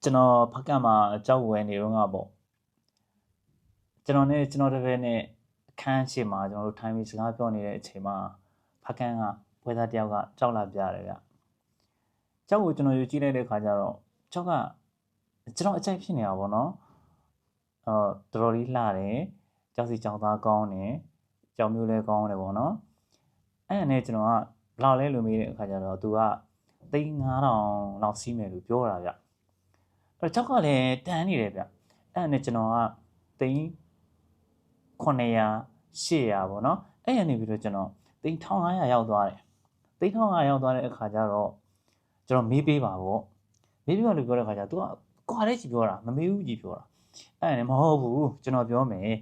ကျွန်တော်ဖကမှာကြောက်ဝယ်နေတော့ငါပေါ့ကျွန်တော်နဲ့ကျွန်တော်တပည့်နဲ့အခန်းရှိမှာကျွန်တော်တို့ထိုင်ပြီးစကားပြောနေတဲ့အချိန်မှာဖကန်းကဘွဲသားတယောက်ကကြောက်လာပြတယ်ဗျကြောက်ကိုကျွန်တော်ယူကြည့်လိုက်တဲ့ခါကျတော့ကြောက်ကကျွန်တော်အကြိုက်ဖြစ်နေတာပေါ့နော်တော်တော်လေးလှတယ်ကြောက်စီကြောက်သားကောင်းတယ်ကြောက်မျိုးလဲကောင်းတယ်ပေါ့နော်အဲ့ဒါနဲ့ကျွန်တော်ကဘလောက်လဲလို့မေးတဲ့အခါကျတော့သူက3,500လောက်စီးမယ်လို့ပြောတာဗျအဲ့တော့ကြောက်ကလည်းတန်းနေတယ်ဗျအဲ့ဒါနဲ့ကျွန်တော်က3,900 800ပေါ့နော်အဲ့ရနေပြီးတော့ကျွန်တော်3,500ရောက်သွားတယ်3,500ရောက်သွားတဲ့အခါကျတော့ကျွန်တော်မေးပေးပါပေါ့မေးပေးပါလို့ပြောတဲ့အခါကျ तू ကကွာတဲ့ကြီးပြောတာမမေးဘူးကြီးပြောတာအဲ့ဒါနဲ့မဟုတ်ဘူးကျွန်တော်ပြောမယ်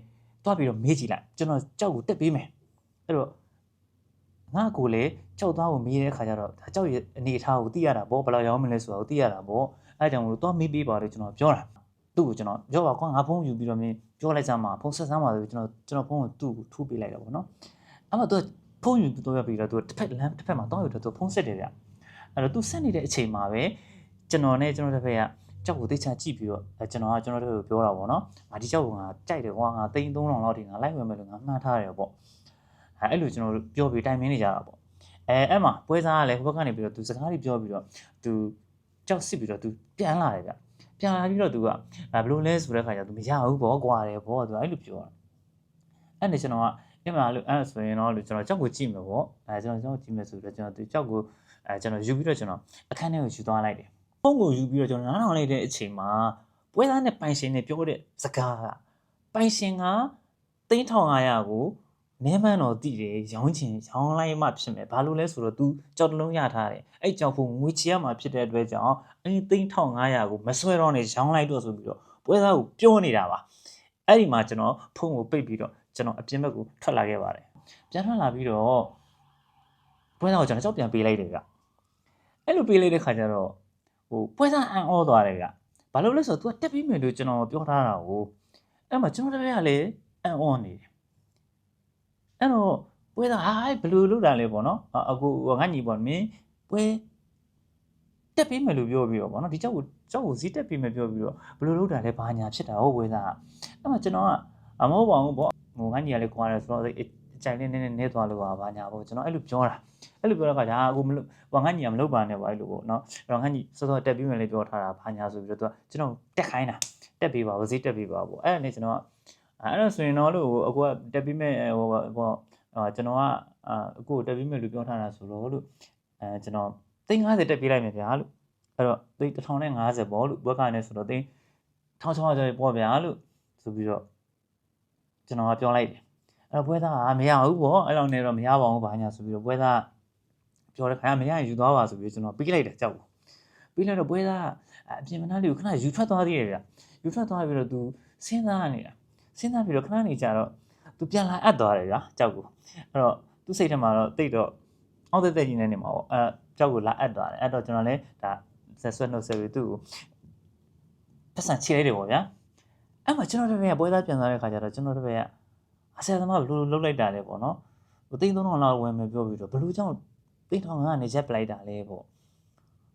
တွားပြီးတော့မေးကြည့်လိုက်ကျွန်တော်ကြောက်ကိုတက်ပေးမယ်အဲ့တော့ငါကိုလေကြောက်သားကိုမေးတဲ့အခါကျတော့ကြောက်ရဲ့အနေအထားကိုသိရတာပေါ့ဘယ်လောက်ရောင်းမလဲဆိုတာကိုသိရတာပေါ့အဲ့ဒါကြောင့်မလို့တွားမေးပေးပါလို့ကျွန်တော်ပြောတာသူ့ကိုကျွန်တော်ပြောပါကွာငါဖုန်းယူပြီးတော့မင်းပြောလိုက်စမ်းပါဖုန်းဆက်စမ်းပါဆိုကျွန်တော်ဖုန်းကိုသူ့ကိုထိုးပေးလိုက်တော့ဗောနော်အဲ့မှာသူဖုန်းယူတော့ရပြီးတော့သူတစ်ဖက်မှာတောင်းယူတော့သူဖုန်းဆက်တယ်ဗျအဲ့တော့သူဆက်နေတဲ့အချိန်မှာပဲကျွန်တော်နဲ့ကျွန်တော်တစ်ဖက်ကကြောက်ကိုသိချာကြည့်ပြီးတော့ကျွန်တော်တို့ကိုပြောတာဗောနော်ငါဒီကြောက်ကိုငါကြိုက်တယ်ကွာငါ3,000လောက်ထိငါလိုက်ဝင်မယ်လို့ငါမှန်းထားတယ်ဗောအဲ့လိုကျွန်တော်တို့ပြောပြီးတိုင်မင်းနေကြတာဗောအဲ့မှာပွဲစားကလည်းဟိုဘက်ကနေပြီးတော့သူစကားတွေပြောပြီးတော့သူကြောက်စစ်ပြီးတော့သူပြန်လာတယ်ဗျပြန်လာပြီးတော့သူကဘယ်လိုလဲဆိုတဲ့ခါကျသူမရဘူးပေါ့ကွာတယ်ပေါ့သူအဲ့လိုပြောတာအဲ့နဲ့ကျွန်တော်ကအဲ့မှာလို့အဲ့ဆိုရင်တော့ကျွန်တော်ကြောက်ကိုကြည့်မယ်ပေါ့ကျွန်တော်ကြည့်မယ်ဆိုတော့ကျွန်တော်သူကြောက်ကိုကျွန်တော်ယူပြီးတော့ကျွန်တော်အခန်းထဲကိုယူသွားလိုက်တယ်ဖုန်းကိုယူပြီးတော့ကျွန်တော်နားထောင်လိုက်တဲ့အချိန်မှာပွဲသားနဲ့ပိုင်ရှင်နဲ့ပြောတဲ့စကားကပိုင်ရှင်က3,500ကိုနဲမှန်းတော့တည်တယ်ရောင်းလိုက်မှဖြစ်မယ်ဘာလို့လဲဆိုတော့ तू ကြောက်တလုံးရထားတယ်အဲ့ကြောက်ဖို့ငွေချီရမှာဖြစ်တဲ့အတွက်ကြောင့်အဲ့3,500ကိုမဆွဲတော့နဲ့ရောင်းလိုက်တော့ဆိုပြီးတော့ပွဲသားကိုပြောနေတာပါအဲ့ဒီမှာကျွန်တော်ဖုန်းကိုပိတ်ပြီးတော့ကျွန်တော်အပြင်ဘက်ကိုထွက်လာခဲ့ပါတယ်ပြန်ထွက်လာပြီးတော့ပွဲသားကိုကျွန်တော်ကြောက်ပြန်ပေးလိုက်တယ်ဗျအဲ့လိုပေးလိုက်တဲ့ခါကျတော့ပွဲသားအံ့ဩသွားတယ်ဗျဘာလို့လဲဆိုတော့ तू တက်ပြီးမယ်လို့ကျွန်တော်ပြောထားတာကိုအဲ့မှာကျွန်တော်တပည့်ကလည်းအံ့ဩနေတယ်အဲ့တော့ပွဲသားဘယ်လိုလုပ်တာလဲပေါ့နော်အခုငါညီပေါ့မင်းပွဲတက်ပေးမယ်လို့ပြောပြီးတော့ပေါ့နော်ဒီကြောက်ကိုဈေးတက်ပေးမယ်ပြောပြီးတော့ဘယ်လိုလုပ်တာလဲဘာညာဖြစ်တာဟုတ်ပွဲသားအဲ့မှာကျွန်တော်ကမဟုတ်ပါဘူးပေါ့ငါညီကလည်းကွာတယ်ဆိုတော့အကြိုင်လေးနည်းသွားလို့ပါဘာညာပေါ့ကျွန်တော်အဲ့လိုပြောတာအဲ့လိုပြောတဲ့ခါကျအခုမလို့ငါညီကမလုပ်ပါနဲ့ပေါ့အဲ့လိုပေါ့နော်အဲ့တော့ငါညီစောတက်ပေးမယ်လေပြောထားတာဘာညာဆိုပြီးတော့သူကကျွန်တော်တက်ခိုင်းတာတက်ပေးပါဈေးတက်ပေးပါပေါ့အဲ့ဒါနဲ့ကျွန်တော်အဲ့ဒါဆိုရင်တော့လို့အခုကတက်ပေးမယ်ပေါ့ကျွန်တော်ကအခုတက်ပေးမယ်လို့ပြောထားတာဆိုတော့လို့ကျွန်တော်350တက်ပေးလိုက်မယ်ဗျာလို့အဲ့တော့1,050ပေါ့လို့ဘွက်ကနေဆိုတော့1,600ကျော်ပေါ့ဗျာလို့ဆိုပြီးတော့ကျွန်တော်ကပြောလိုက်တယ်အဲ့တော့ဘွဲသားကမရဘူးပေါ့အဲ့လောက်နဲ့တော့မရပါဘူးဘာညာဆိုပြီးတော့ဘွဲသားပြောတဲ့ခါမရရင်ယူသွားပါဆိုပြီးကျွန်တော်ပြီးလိုက်တယ်ကြောက်ပြီးလိုက်တော့ဘွဲသားအပြင်မနားလေးကိုခဏယူထွက်သွားသေးတယ်ဗျယူထွက်သွားပြီးတော့ तू စဉ်းစားနေတာစဉ်းစားပြီးတော့ခဏနေကြတော့ तू ပြန်လာအပ်သွားတယ်ဗျာကြောက်ကိုအဲ့တော့ तू စိတ်ထဲမှာတော့တိတ်တော့အောက်တက်ကြီးနေမှာပေါ့ကြောက်ကိုလာအပ်သွားတယ်အဲ့တော့ကျွန်တော်လည်းဒါဆက်ဆွဲနှုတ်ဆက်ပြီးသူ့ကိုပတ်စံချေလိုက်တယ်ပေါ့ဗျာအဲ့မှာကျွန်တော်တို့ကပွဲသားပြန်သွားတဲ့ခါကျတော့ကျွန်တော်တို့ကအဆရာသမားဘယ်လိုလုပ်လိုက်တာလဲပေါ့နော်3,000လောက်ဝင်မယ်ပြောပြီးတော့ဘယ်လိုကြောင့်3,000ကနေရက်ပလိုက်တာလဲပေါ့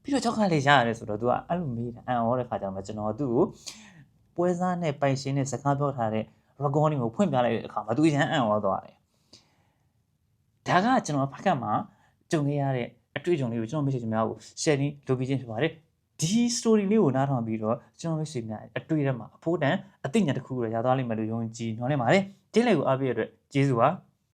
ပြီးတော့ကြောက်ကလေးရရတယ်ဆိုတော့ तू ကအဲ့လိုမေးတာအံ့ဩတဲ့ခါကျတော့ကျွန်တော်သူ့ကိုပွဲစားနဲ့ပိုင်ရှင်နဲ့စကားပြောထားတဲ့ recording ကိုဖွင့်ပြလိုက်တဲ့အခါမှာ तू ရမ်းအံ့ဩသွားတယ်ဒါကကျွန်တော်ဖက်ကမှာကြုံခဲ့ရတဲ့အတွေ့အကြုံလေးကိုကျွန်တော်မိတ်ဆွေများကို share လုပ်ပေးခြင်းဖြစ်ပါတယ်ဒီ story လေးကိုနားထောင်ပြီးတော့ကျွန်တော်မိတ်ဆွေများအတွေ့အထဲမှာအဖို့တန်အသိဉာဏ်တစ်ခုကိုရသွားလိမ့်မယ်လို့ယုံကြည်ညွှန်နေပါတယ်ဒီလေးကိုအားပေးရတဲ့အတွက်ကျေးဇူးပါ